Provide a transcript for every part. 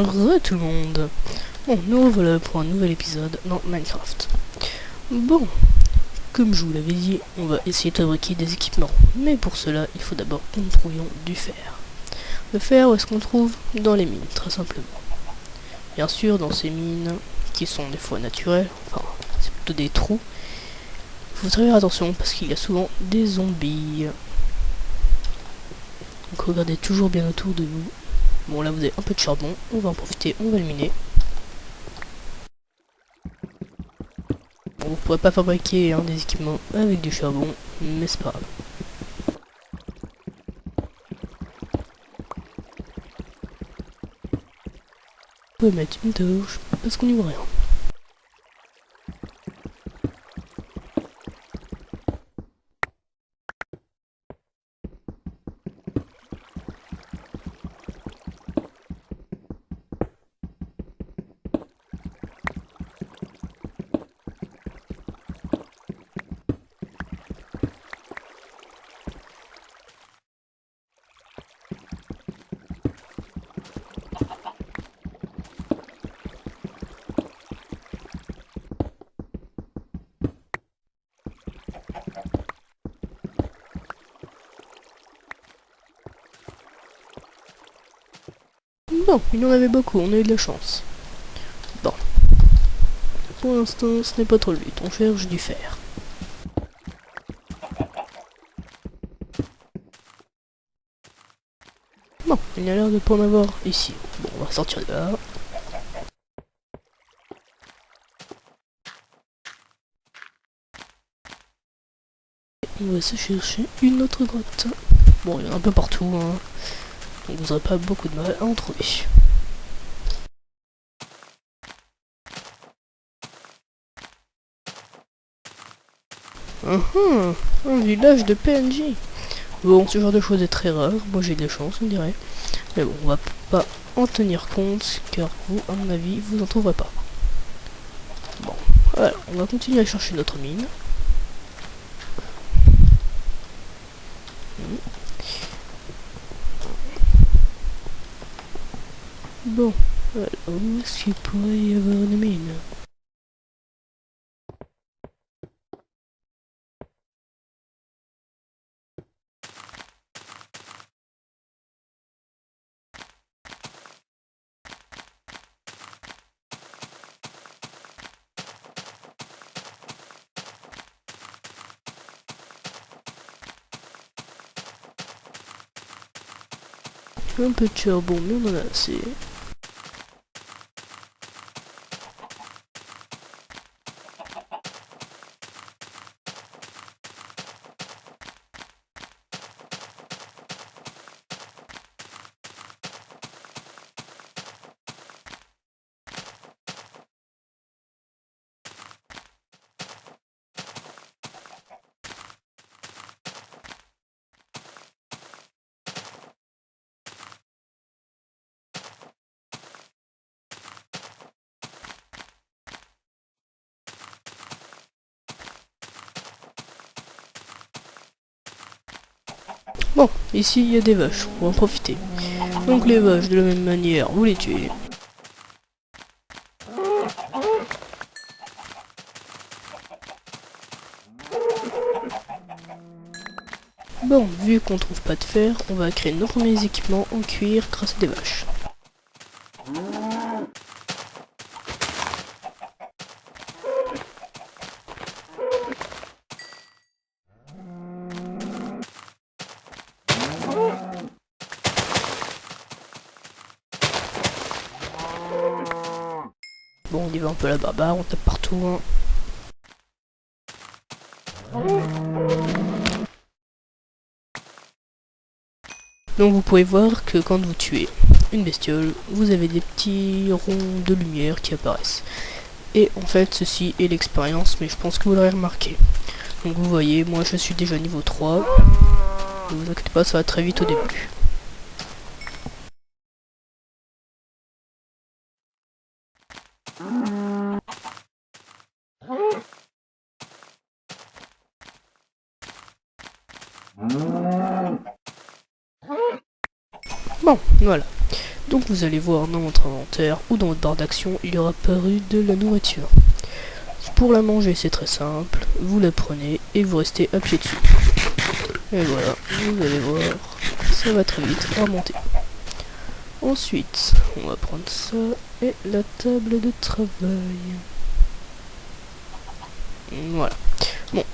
Tout le monde. Bon, nous revoilà pour un nouvel épisode dans Minecraft. Bon, comme je vous l'avais dit, on va essayer de fabriquer des équipements. Mais pour cela, il faut d'abord que nous trouvions du fer. Le fer, où est-ce qu'on le trouve? Dans les mines, très simplement. Bien sûr, dans ces mines, qui sont des fois naturelles, enfin, c'est plutôt des trous, il faut très faire attention parce qu'il y a souvent des zombies. Donc regardez toujours bien autour de vous. Bon, là vous avez un peu de charbon, on va en profiter, on va le miner. Bon, vous pourrez pas fabriquer des équipements avec du charbon, mais c'est pas grave. Vous pouvez mettre une torche, parce qu'on n'y voit rien. Bon, il y en avait beaucoup, on a eu de la chance. Bon. Pour l'instant, ce n'est pas trop le but, on cherche du fer. Bon, il y a l'air de pas en avoir ici. Bon, on va sortir de là. On va se chercher une autre grotte. Bon, il y en a un peu partout, hein. Donc vous n'aurez pas beaucoup de mal à en trouver. Un village de PNJ. Bon, ce genre de choses est très rare. Moi j'ai de la chance, on dirait. Mais bon, on va pas en tenir compte, car vous, à mon avis, vous en trouverez pas. Bon, voilà, on va continuer à chercher notre mine. Bon, alors, où est-ce qu'il pourrait y avoir une mine? Un peu de charbon, mais on en a assez. Bon, ici il y a des vaches, on va en profiter. Donc les vaches, de la même manière, vous les tuez. Bon, vu qu'on trouve pas de fer, on va créer nos premiers équipements en cuir grâce à des vaches. Bon, on y va un peu la barbare, on tape partout. Hein. Donc vous pouvez voir que quand vous tuez une bestiole, vous avez des petits ronds de lumière qui apparaissent. Et en fait, ceci est l'expérience, mais je pense que vous l'aurez remarqué. Donc vous voyez, moi je suis déjà niveau 3. Ne vous inquiétez pas, ça va très vite au début. Bon, voilà. Donc vous allez voir dans votre inventaire ou dans votre barre d'action, il y aura apparu de la nourriture. Pour la manger, c'est très simple, vous la prenez et vous restez appuyé dessus. Et voilà, vous allez voir, ça va très vite remonter. Ensuite, on va prendre ça et la table de travail. Voilà. Bon,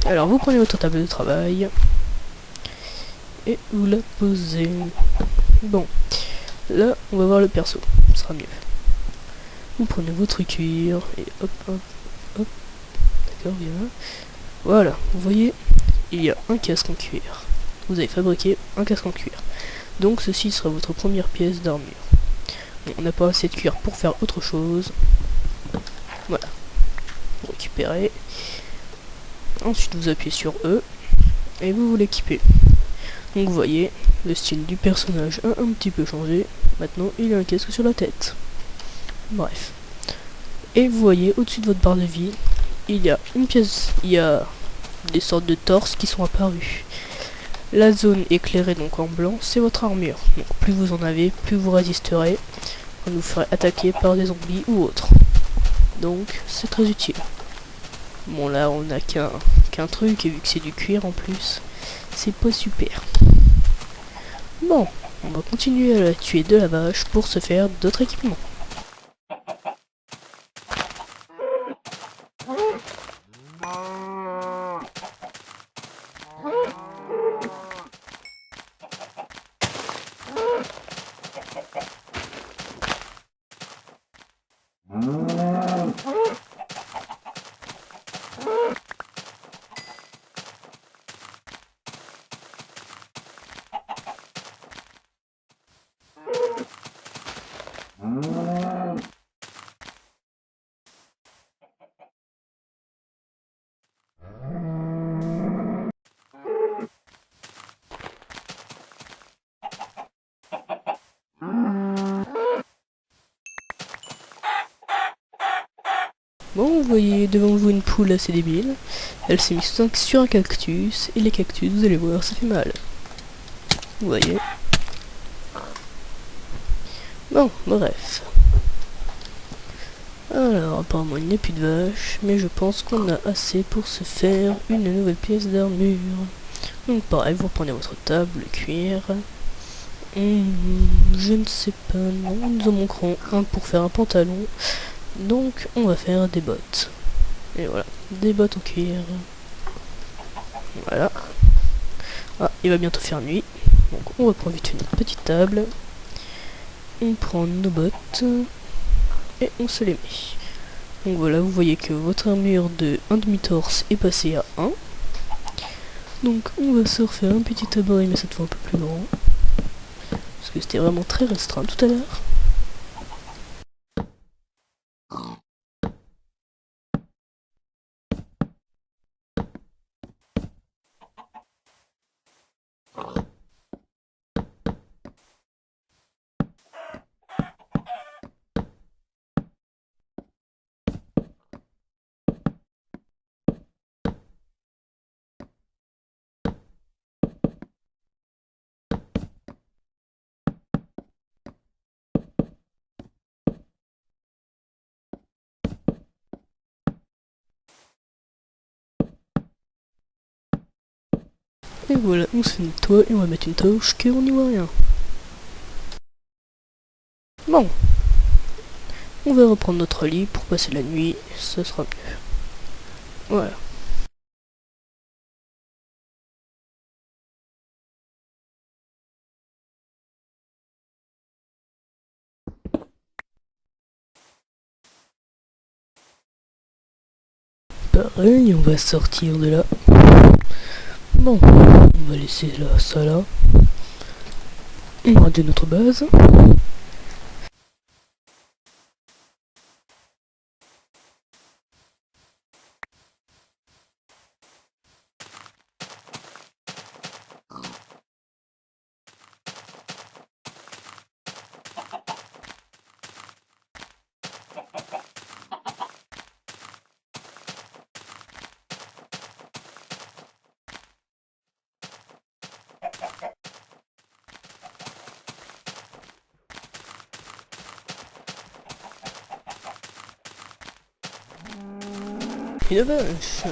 alors vous prenez votre table de travail et vous la posez. Bon, là, on va voir le perso, ce sera mieux. Vous prenez votre cuir et hop, hop, hop. D'accord, bien. Voilà, vous voyez, il y a un casque en cuir. Vous avez fabriqué un casque en cuir. Donc ceci sera votre première pièce d'armure. Bon, on n'a pas assez de cuir pour faire autre chose. Voilà. Vous récupérez. Ensuite vous appuyez sur E et vous l'équipez. Donc vous voyez, le style du personnage a un petit peu changé. Maintenant il a un casque sur la tête. Bref. Et vous voyez au-dessus de votre barre de vie, il y a une pièce, il y a des sortes de torses qui sont apparus. La zone éclairée donc en blanc, c'est votre armure. Donc plus vous en avez, plus vous résisterez quand vous ferez attaquer par des zombies ou autres. Donc c'est très utile. Bon là on n'a qu'un truc et vu que c'est du cuir en plus, c'est pas super. Bon, on va continuer à tuer de la vache pour se faire d'autres équipements. Bon, vous voyez devant vous une poule assez débile. Elle s'est mise sur un cactus, et les cactus, vous allez voir, ça fait mal. Vous voyez. Bon, bref. Alors, apparemment il n'y a plus de vaches, mais je pense qu'on a assez pour se faire une nouvelle pièce d'armure. Donc pareil, vous prenez votre table, le cuir. Je ne sais pas, non, nous en manquerons un pour faire un pantalon. Donc on va faire des bottes. Et voilà, des bottes en cuir. Voilà. Ah, il va bientôt faire nuit. Donc on va prendre vite une petite table. On prend nos bottes. Et on se les met. Donc voilà, vous voyez que votre armure de 1 demi-torse est passée à 1. Donc on va se refaire un petit tabac, mais cette fois un peu plus grand. Parce que c'était vraiment très restreint tout à l'heure. Et voilà, on se fait notre toit et on va mettre une torche qu'on n'y voit rien. Bon, on va reprendre notre lit pour passer la nuit, ça sera mieux. Voilà. Pareil, on va sortir de là. Bon, on va laisser là, ça là. On va de notre base. Une vache.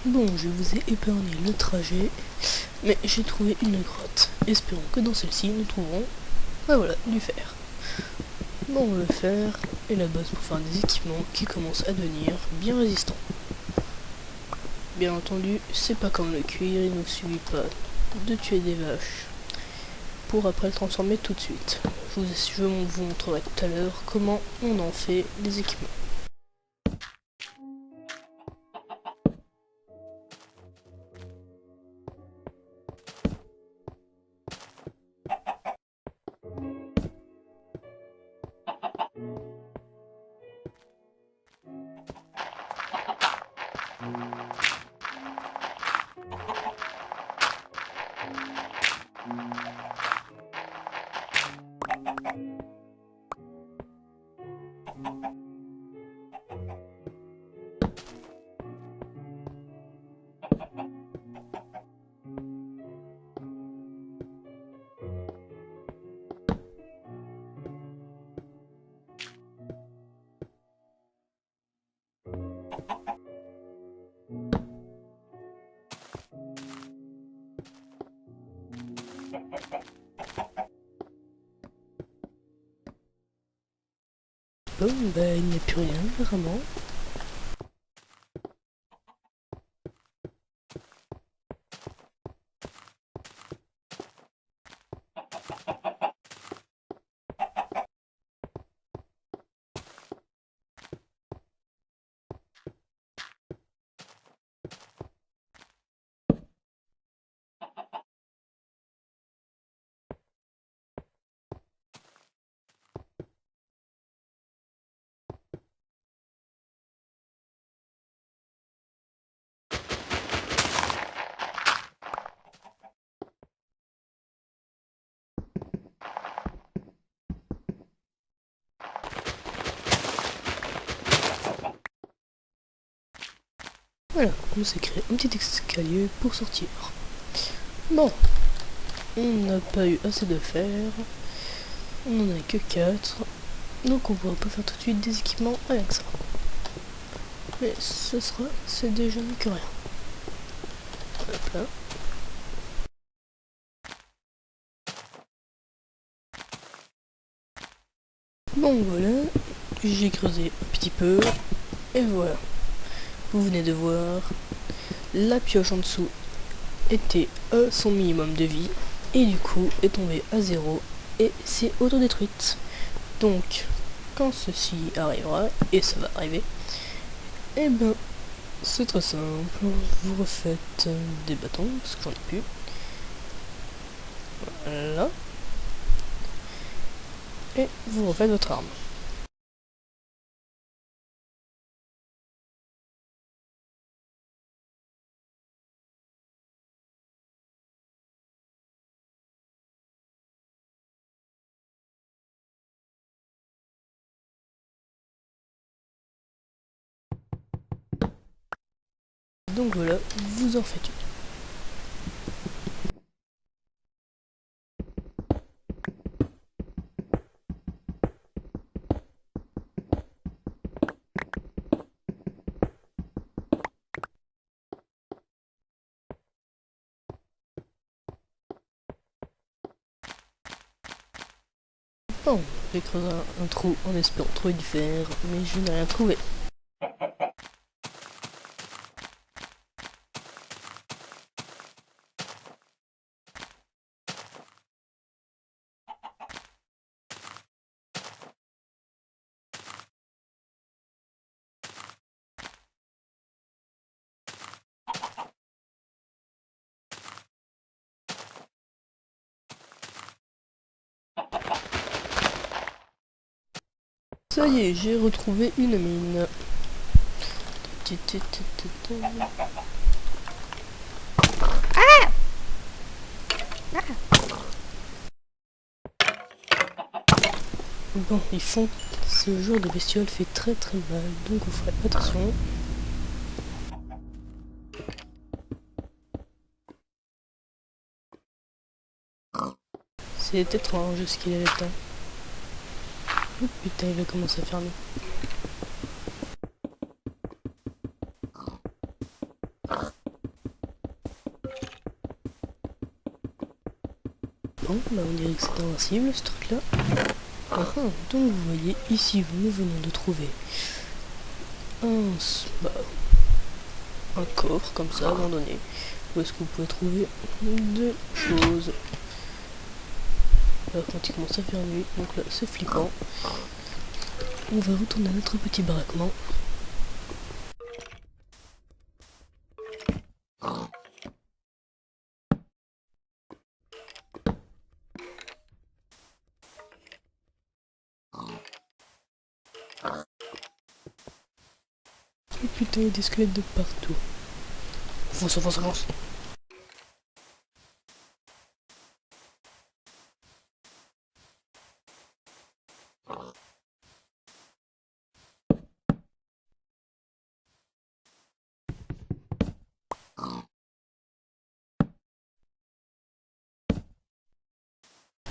Bon, je vous ai épargné le trajet, mais j'ai trouvé une grotte. Espérons que dans celle-ci, nous trouverons, ah voilà, du fer. Bon, le fer est la base pour faire des équipements qui commencent à devenir bien résistants. Bien entendu, c'est pas comme le cuir, il ne suffit pas de tuer des vaches pour après le transformer tout de suite. Je vous montrerai tout à l'heure comment on en fait des équipements. Bon, bah il n'y a plus rien vraiment. Voilà, on s'est créé un petit escalier pour sortir. Bon, on n'a pas eu assez de fer, on n'en a que 4, donc on pourra pas faire tout de suite des équipements avec ça. Mais c'est déjà mieux que rien. Hop là. Bon voilà, j'ai creusé un petit peu, et voilà. Vous venez de voir, la pioche en dessous était à son minimum de vie, et du coup est tombée à 0, et s'est autodétruite. Donc, quand ceci arrivera, et ça va arriver, et ben, c'est très simple, vous refaites des bâtons, parce que j'en ai plus. Voilà. Et vous refaites votre arme. Donc voilà, vous en faites une. Bon, j'ai creusé un trou en espérant trouver du fer, mais je n'ai rien trouvé. Ça y est, j'ai retrouvé une mine. Bon, ils font... Ce genre de bestiole fait très mal, donc vous ferez attention. C'est étrange ce qu'il est là-dedans. Oh putain, il va commencer à fermer. Bon, bah on dirait que c'est invincible ce truc là. Donc vous voyez, ici nous venons de trouver un coffre comme ça abandonné. Où est-ce que vous pouvez trouver deux choses. Là quand il commence à faire nuit, donc là c'est flippant. On va retourner à notre petit baraquement. Oh putain, il y a des squelettes de partout. Avance.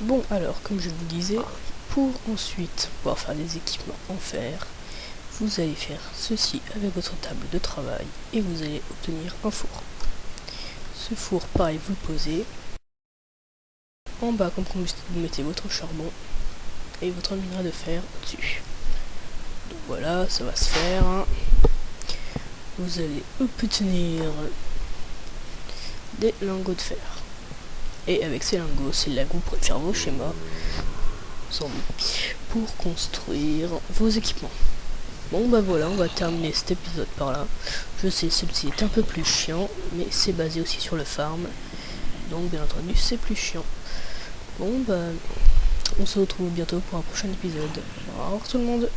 Bon alors, comme je vous disais, pour ensuite pouvoir faire des équipements en fer, vous allez faire ceci avec votre table de travail et vous allez obtenir un four. Ce four, pareil, vous le posez. En bas, comme combustible, vous mettez votre charbon et votre minerai de fer au-dessus. Donc voilà, ça va se faire. Vous allez obtenir des lingots de fer. Et avec ces lingots, c'est là que vous pourrez faire vos schémas pour construire vos équipements. Bon bah voilà, on va terminer cet épisode par là. Je sais, celui-ci est un peu plus chiant, mais c'est basé aussi sur le farm. Donc bien entendu, c'est plus chiant. Bon bah, on se retrouve bientôt pour un prochain épisode. Au revoir tout le monde.